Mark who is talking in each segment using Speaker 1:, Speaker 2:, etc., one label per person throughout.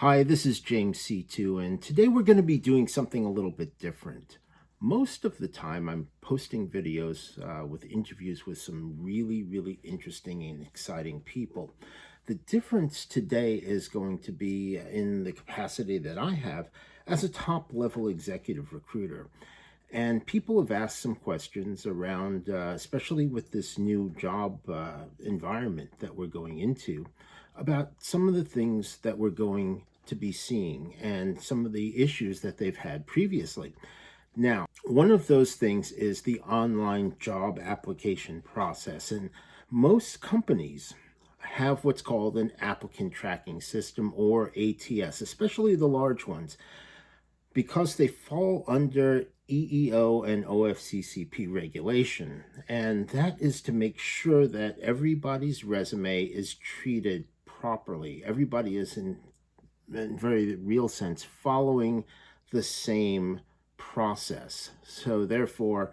Speaker 1: Hi, this is James C2, and today we're going to be doing something a little bit different. Most of the time, I'm posting videos with interviews with some really interesting and exciting people. The difference today is going to be in the capacity that I have as a top level executive recruiter. And people have asked some questions around, especially with this new job environment that we're going into, about some of the things that we're going to be seeing and some of the issues that they've had previously. Now, one of those things is the online job application process. And most companies have what's called an applicant tracking system, or ATS, especially the large ones, because they fall under EEO and OFCCP regulation. And that is to make sure that everybody's resume is treated properly. Everybody is, in very real sense, following the same process. So therefore,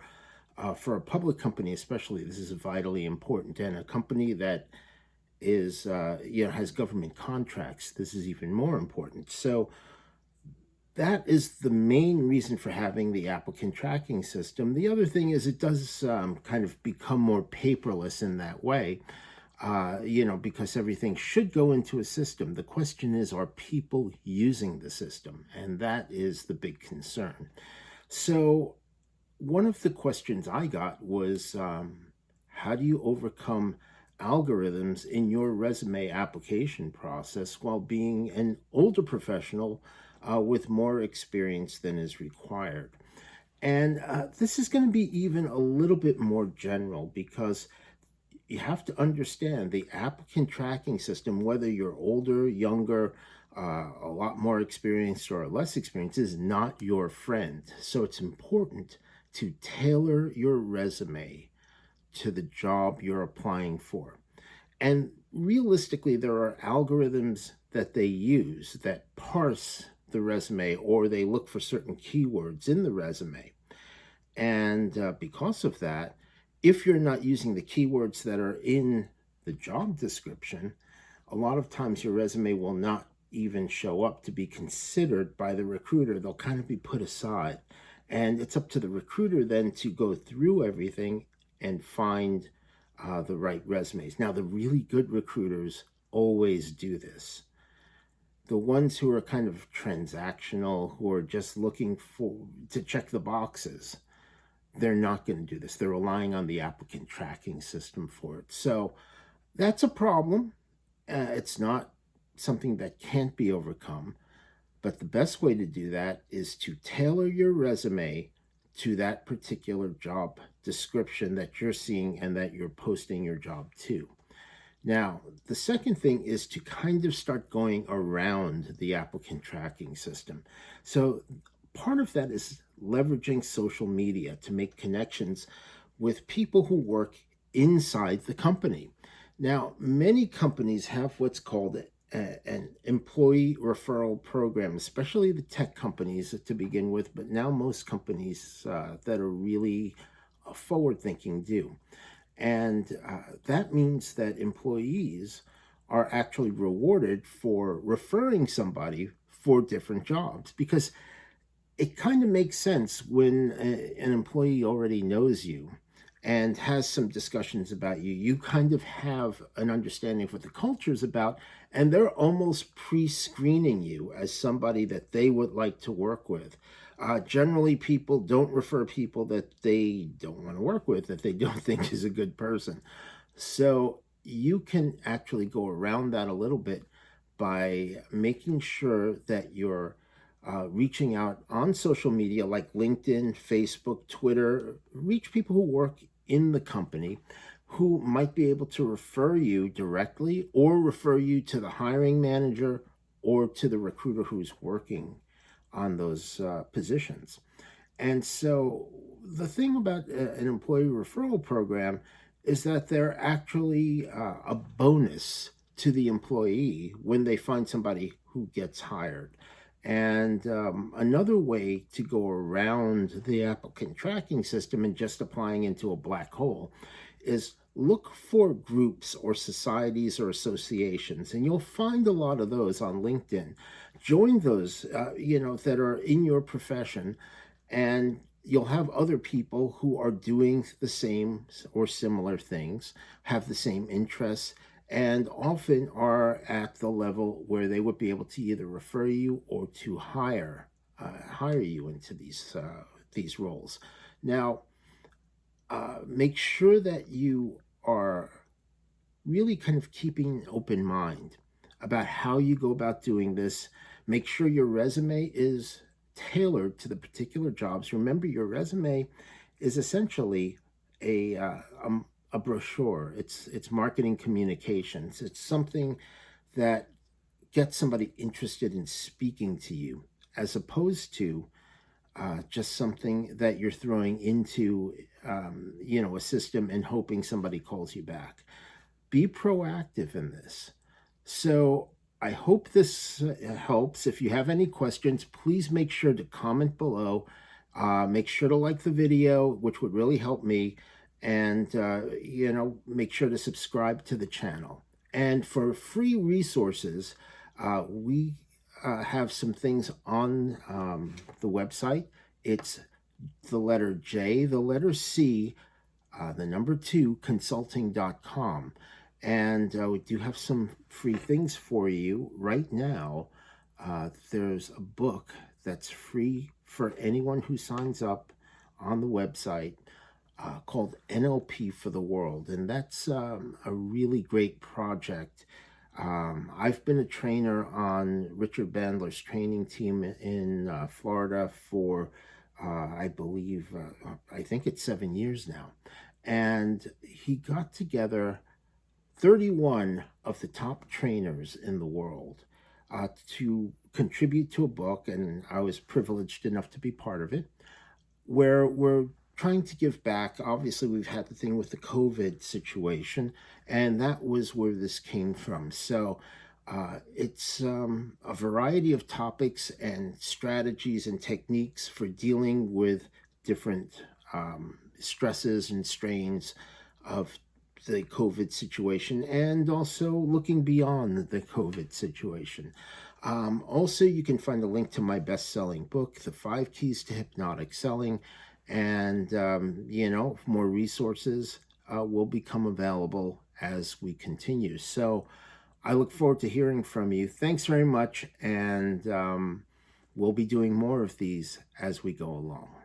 Speaker 1: for a public company especially, this is vitally important. And a company that is, has government contracts, this is even more important. So that is the main reason for having the applicant tracking system. The other thing is it does kind of become more paperless in that way, because everything should go into a system. The question is, are people using the system? And that is the big concern. So one of the questions I got was, how do you overcome algorithms in your resume application process while being an older professional with more experience than is required? And this is going to be even a little bit more general, because you have to understand the applicant tracking system, whether you're older, younger, a lot more experienced or less experienced, is not your friend. So it's important to tailor your resume to the job you're applying for. And realistically, there are algorithms that they use that parse the resume, or they look for certain keywords in the resume. And because of that, if you're not using the keywords that are in the job description, a lot of times your resume will not even show up to be considered by the recruiter. They'll kind of be put aside. And it's up to the recruiter then to go through everything and find the right resumes. Now, the really good recruiters always do this. The ones who are kind of transactional, who are just looking to check the boxes, they're not going to do this. They're relying on the applicant tracking system for it. So that's a problem. It's not something that can't be overcome. But the best way to do that is to tailor your resume to that particular job description that you're seeing and that you're posting your job to. Now, the second thing is to kind of start going around the applicant tracking system. So part of that is leveraging social media to make connections with people who work inside the company. Now, many companies have what's called an employee referral program, especially the tech companies to begin with, but now most companies that are really forward-thinking do. And that means that employees are actually rewarded for referring somebody for different jobs, because it kind of makes sense when an employee already knows you and has some discussions about you. You kind of have an understanding of what the culture is about, and they're almost pre-screening you as somebody that they would like to work with. Generally, people don't refer people that they don't want to work with, that they don't think is a good person. So you can actually go around that a little bit by making sure that you're reaching out on social media like LinkedIn, Facebook, Twitter. Reach people who work in the company who might be able to refer you directly, or refer you to the hiring manager or to the recruiter who's working on those positions. And so the thing about an employee referral program is that they're actually a bonus to the employee when they find somebody who gets hired. And another way to go around the applicant tracking system and just applying into a black hole is look for groups or societies or associations, and you'll find a lot of those on LinkedIn. Join those, that are in your profession, and you'll have other people who are doing the same or similar things, have the same interests, and often are at the level where they would be able to either refer you or to hire you into these roles. Now, make sure that you are really kind of keeping an open mind about how you go about doing this. Make sure your resume is tailored to the particular jobs. Remember, your resume is essentially a uh, um, a brochure. It's marketing communications. It's something that gets somebody interested in speaking to you, as opposed to just something that you're throwing into a system and hoping somebody calls you back. Be proactive in this. So I hope this helps. If you have any questions, please make sure to comment below. Make sure to like the video, which would really help me. And, make sure to subscribe to the channel. And for free resources, we have some things on the website. It's the letter J, the letter C, the number 2, consulting.com. And we do have some free things for you right now. There's a book that's free for anyone who signs up on the website, called NLP for the World. And that's a really great project. I've been a trainer on Richard Bandler's training team in Florida for, I think it's 7 years now. And he got together 31 of the top trainers in the world to contribute to a book, and I was privileged enough to be part of it, where we're trying to give back. Obviously, we've had the thing with the COVID situation, and that was where this came from. So it's a variety of topics and strategies and techniques for dealing with different stresses and strains of the COVID situation, and also looking beyond the COVID situation. Also, you can find a link to my best-selling book, The 5 Keys to Hypnotic Selling, and more resources will become available as we continue. So I look forward to hearing from you. Thanks very much, and we'll be doing more of these as we go along.